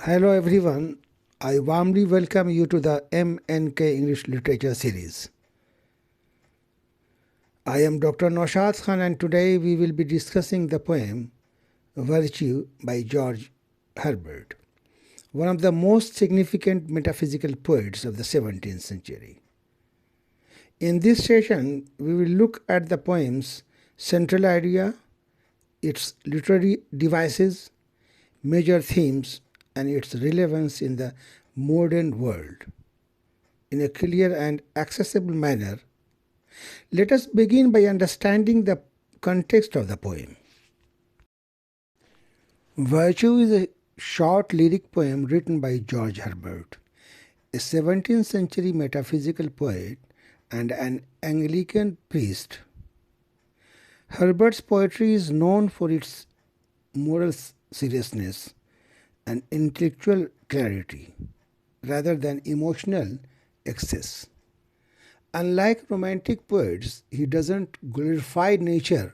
Hello everyone, I warmly welcome you to the MNK English Literature series. I am Dr. Naushad Khan and today we will be discussing the poem Virtue by George Herbert, one of the most significant metaphysical poets of the 17th century. In this session, we will look at the poem's central idea, its literary devices, major themes, and its relevance in the modern world. In a clear and accessible manner, let us begin by understanding the context of the poem. Virtue is a short lyric poem written by George Herbert, a 17th century metaphysical poet and an Anglican priest. Herbert's poetry is known for its moral seriousness and intellectual clarity rather than emotional excess. Unlike romantic poets, he doesn't glorify nature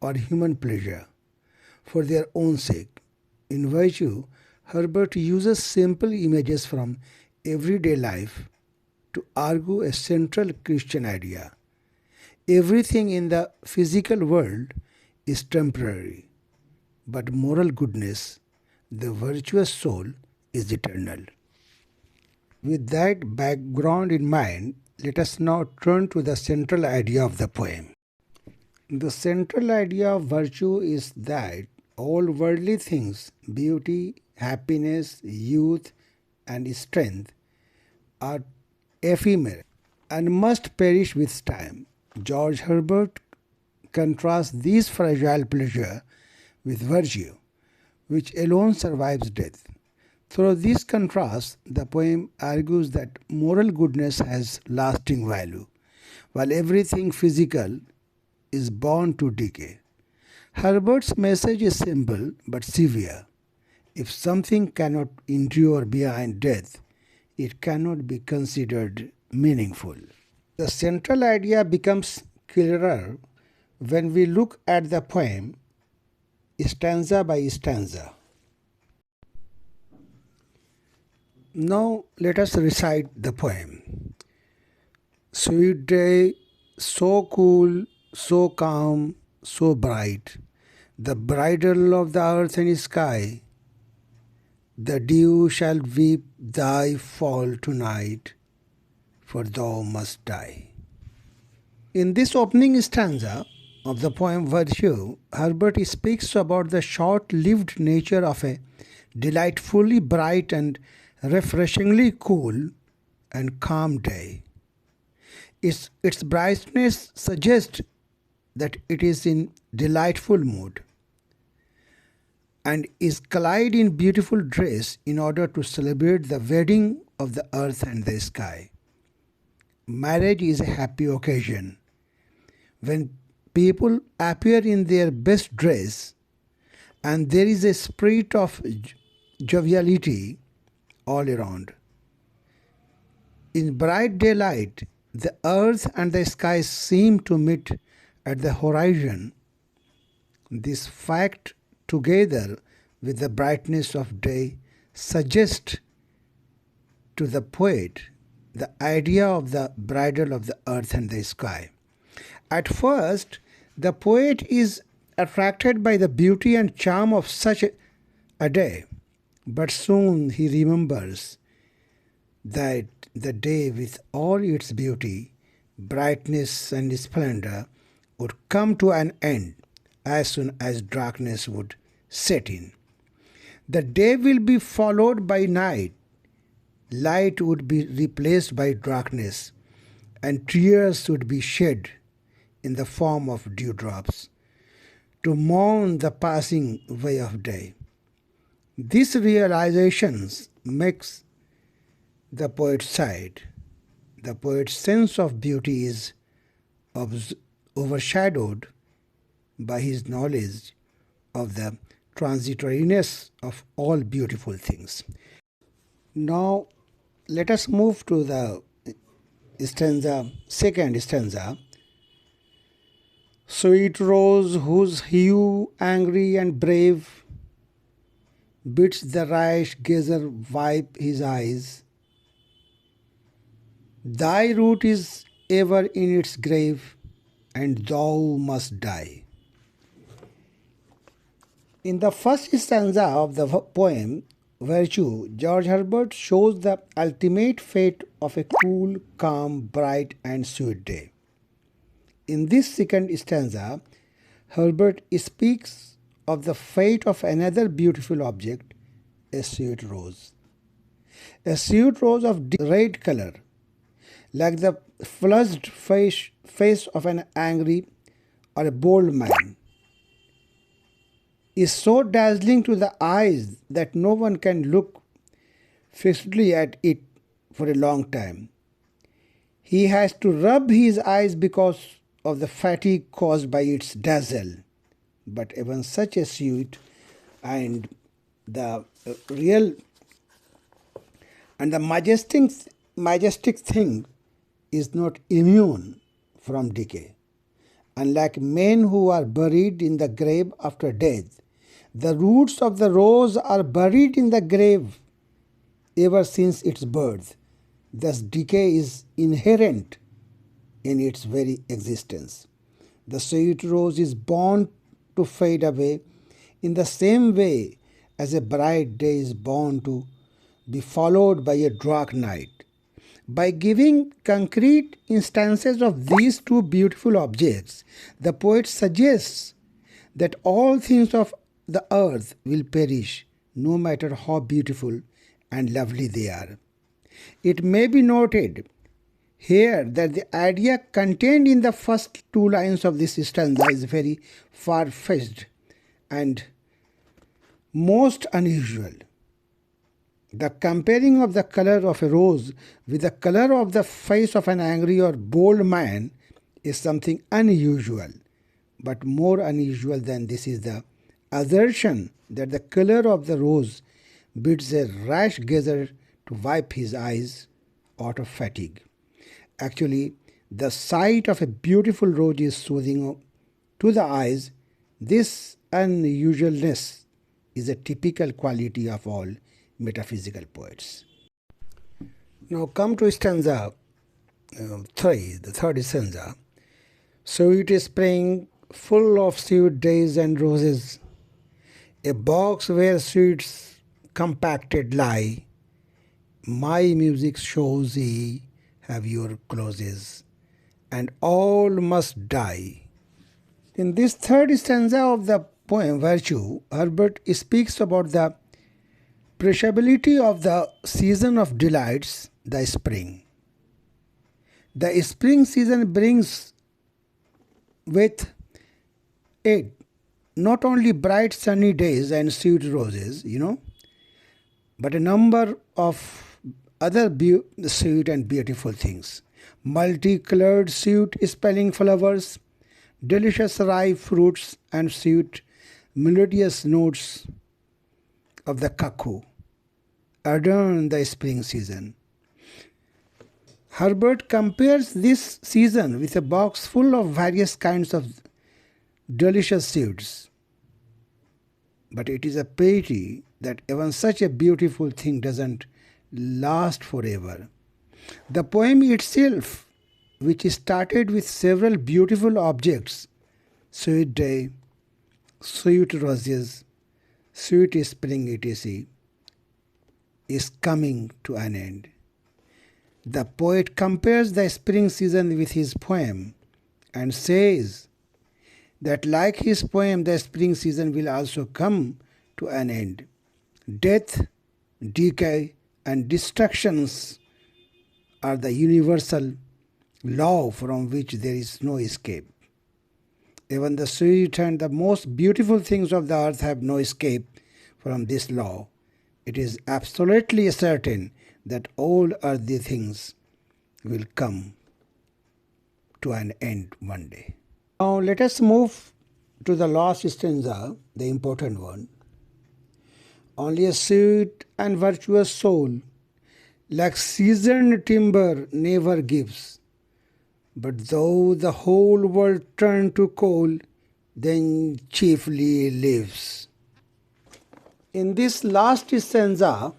or human pleasure for their own sake. In Virtue, Herbert uses simple images from everyday life to argue a central Christian idea. Everything in the physical world is temporary, but moral goodness, the virtuous soul, is eternal. With that background in mind, let us now turn to the central idea of the poem. The central idea of virtue is that all worldly things, beauty, happiness, youth, and strength, are ephemeral and must perish with time. George Herbert contrasts this fragile pleasure with virtue, which alone survives death. Through this contrast, the poem argues that moral goodness has lasting value, while everything physical is bound to decay. Herbert's message is simple but severe. If something cannot endure beyond death, it cannot be considered meaningful. The central idea becomes clearer when we look at the poem stanza by stanza. Now let us recite the poem. Sweet day, so cool, so calm, so bright, the bridal of the earth and sky, the dew shall weep thy fall tonight, for thou must die. In this opening stanza of the poem Virtue, Herbert speaks about the short-lived nature of a delightfully bright and refreshingly cool and calm day. Its brightness suggests that it is in delightful mood and is clad in beautiful dress in order to celebrate the wedding of the earth and the sky. Marriage is a happy occasion when people appear in their best dress and there is a spirit of joviality all around. In bright daylight, the earth and the sky seem to meet at the horizon. This fact, together with the brightness of day, suggests to the poet the idea of the bridal of the earth and the sky. At first, the poet is attracted by the beauty and charm of such a day, but soon he remembers that the day with all its beauty, brightness and splendor would come to an end as soon as darkness would set in. The day will be followed by night. Light would be replaced by darkness, and tears would be shed in the form of dewdrops to mourn the passing away of day. This realization makes the poet sigh. The poet's sense of beauty is overshadowed by his knowledge of the transitoriness of all beautiful things. Now let us move to the second stanza. Sweet rose whose hue angry and brave bids the rash gazer wipe his eyes. Thy root is ever in its grave, and thou must die. In the first stanza of the poem Virtue, George Herbert shows the ultimate fate of a cool, calm, bright, and sweet day. In this second stanza, Herbert speaks of the fate of another beautiful object, a sweet rose. A sweet rose of red color, like the flushed face of an angry or a bold man, is so dazzling to the eyes that no one can look fixedly at it for a long time. He has to rub his eyes because of the fatigue caused by its dazzle. But even such a sweet and the real and the majestic thing is not immune from decay. Unlike men who are buried in the grave after death, the roots of the rose are buried in the grave ever since its birth. Thus, decay is inherent in its very existence. The sweet rose is born to fade away in the same way as a bright day is born to be followed by a dark night. By giving concrete instances of these two beautiful objects, the poet suggests that all things of the earth will perish, no matter how beautiful and lovely they are. It may be noted here that the idea contained in the first two lines of this stanza is very far-fetched and most unusual. The comparing of the color of a rose with the color of the face of an angry or bold man is something unusual. But more unusual than this is the assertion that the color of the rose bids a rash gazer to wipe his eyes out of fatigue. Actually, the sight of a beautiful rose is soothing to the eyes. This unusualness is a typical quality of all metaphysical poets. Now come to stanza 3, the third stanza. Sweet spring, full of sweet days and roses, a box where sweets compacted lie. My music shows ye have your closes, and all must die. In this third stanza of the poem Virtue, Herbert speaks about the perishability of the season of delights, the spring. The spring season brings with it not only bright sunny days and sweet roses, but a number of other sweet and beautiful things. Multicolored sweet smelling flowers, delicious ripe fruits, and sweet melodious notes of the cuckoo adorn the spring season. Herbert compares this season with a box full of various kinds of delicious sweets. But it is a pity that even such a beautiful thing doesn't last forever. The poem itself, which started with several beautiful objects, sweet day, sweet roses, sweet spring, etc., is coming to an end. The poet compares the spring season with his poem and says that like his poem, the spring season will also come to an end. Death, decay, and destructions are the universal law from which there is no escape. Even the sweet and the most beautiful things of the earth have no escape from this law. It is absolutely certain that all earthly things will come to an end one day. Now let us move to the last stanza, the important one. Only a sweet and virtuous soul, like seasoned timber, never gives. But though the whole world turn to coal, then chiefly lives. In this last stanza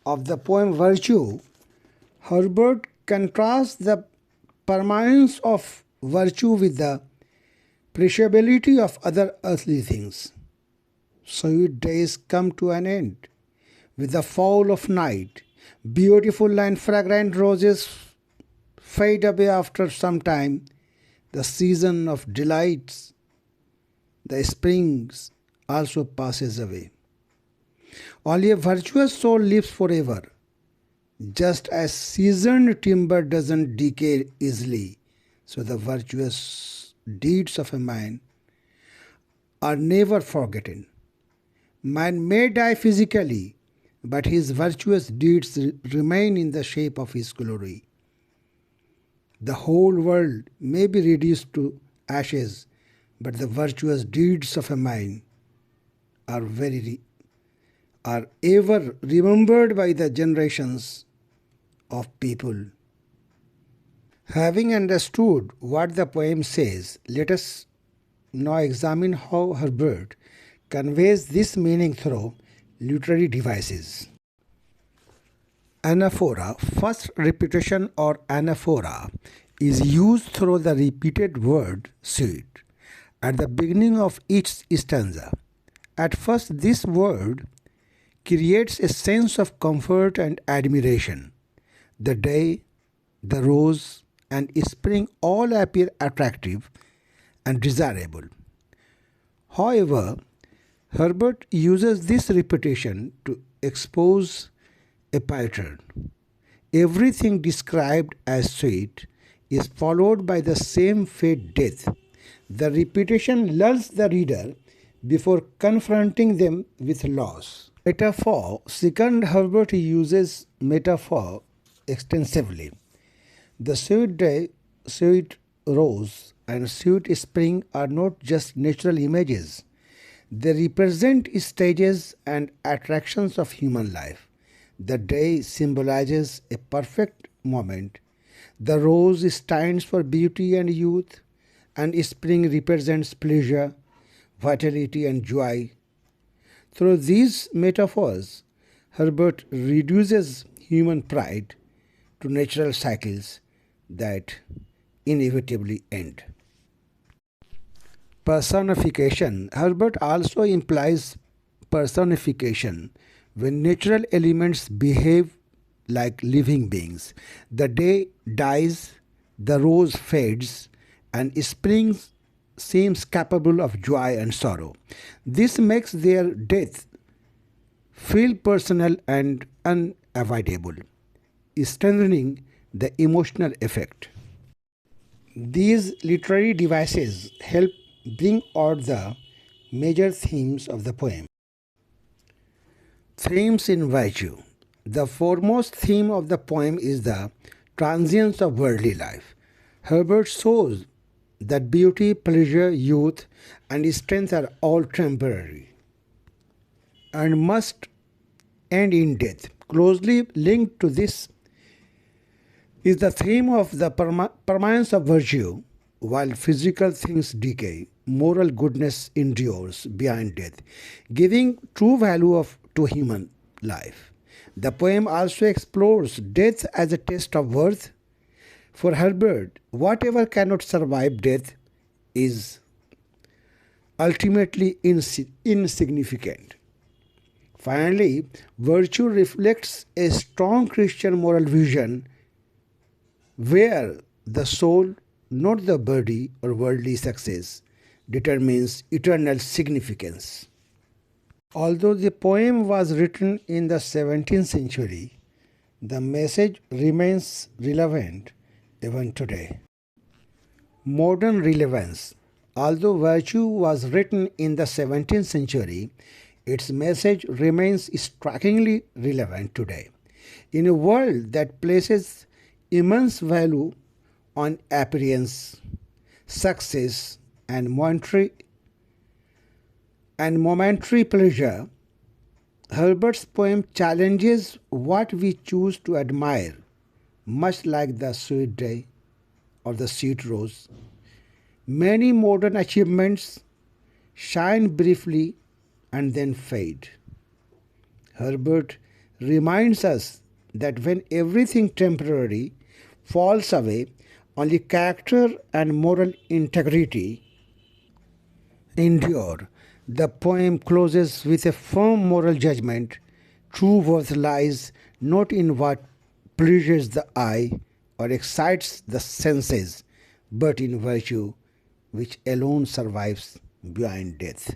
of the poem Virtue, Herbert contrasts the permanence of virtue with the perishability of other earthly things. Sweet days come to an end with the fall of night. Beautiful and fragrant roses fade away after some time. The season of delights, the springs, also passes away. Only a virtuous soul lives forever. Just as seasoned timber doesn't decay easily, so the virtuous deeds of a man are never forgotten. Man may die physically, but his virtuous deeds remain in the shape of his glory. The whole world may be reduced to ashes, but the virtuous deeds of a man are ever remembered by the generations of people. Having understood what the poem says, let us now examine how Herbert conveys this meaning through literary devices. Anaphora, first repetition or anaphora, is used through the repeated word sweet at the beginning of each stanza. At first, this word creates a sense of comfort and admiration. The day, the rose, and spring all appear attractive and desirable. However, Herbert uses this repetition to expose a pattern. Everything described as sweet is followed by the same fate death. The repetition lulls the reader before confronting them with loss. Metaphor. Second, Herbert uses metaphor extensively. The sweet day, sweet rose, and sweet spring are not just natural images. They represent stages and attractions of human life. The day symbolizes a perfect moment. The rose stands for beauty and youth, and spring represents pleasure, vitality, and joy. Through these metaphors, Herbert reduces human pride to natural cycles that inevitably end. Personification. Herbert also implies personification when natural elements behave like living beings. The day dies, the rose fades, and spring seems capable of joy and sorrow. This makes their death feel personal and unavoidable, strengthening the emotional effect. These literary devices help bring out the major themes of the poem. Themes in virtue. The foremost theme of the poem is the transience of worldly life. Herbert shows that beauty, pleasure, youth, and strength are all temporary and must end in death. Closely linked to this is the theme of the permanence of virtue. While physical things decay, moral goodness endures beyond death, giving true value to human life. The poem also explores death as a test of worth. For Herbert, whatever cannot survive death is ultimately insignificant. Finally, virtue reflects a strong Christian moral vision where the soul, not the body or worldly success, determines eternal significance. Although the poem was written in the 17th century, the message remains relevant even today. Modern relevance. Although virtue was written in the 17th century, its message remains strikingly relevant today. In a world that places immense value on appearance, success, and momentary pleasure, Herbert's poem challenges what we choose to admire, much like the sweet day or the sweet rose. Many modern achievements shine briefly and then fade. Herbert reminds us that when everything temporary falls away, only character and moral integrity endure. The poem closes with a firm moral judgment. True worth lies not in what pleases the eye or excites the senses, but in virtue which alone survives beyond death.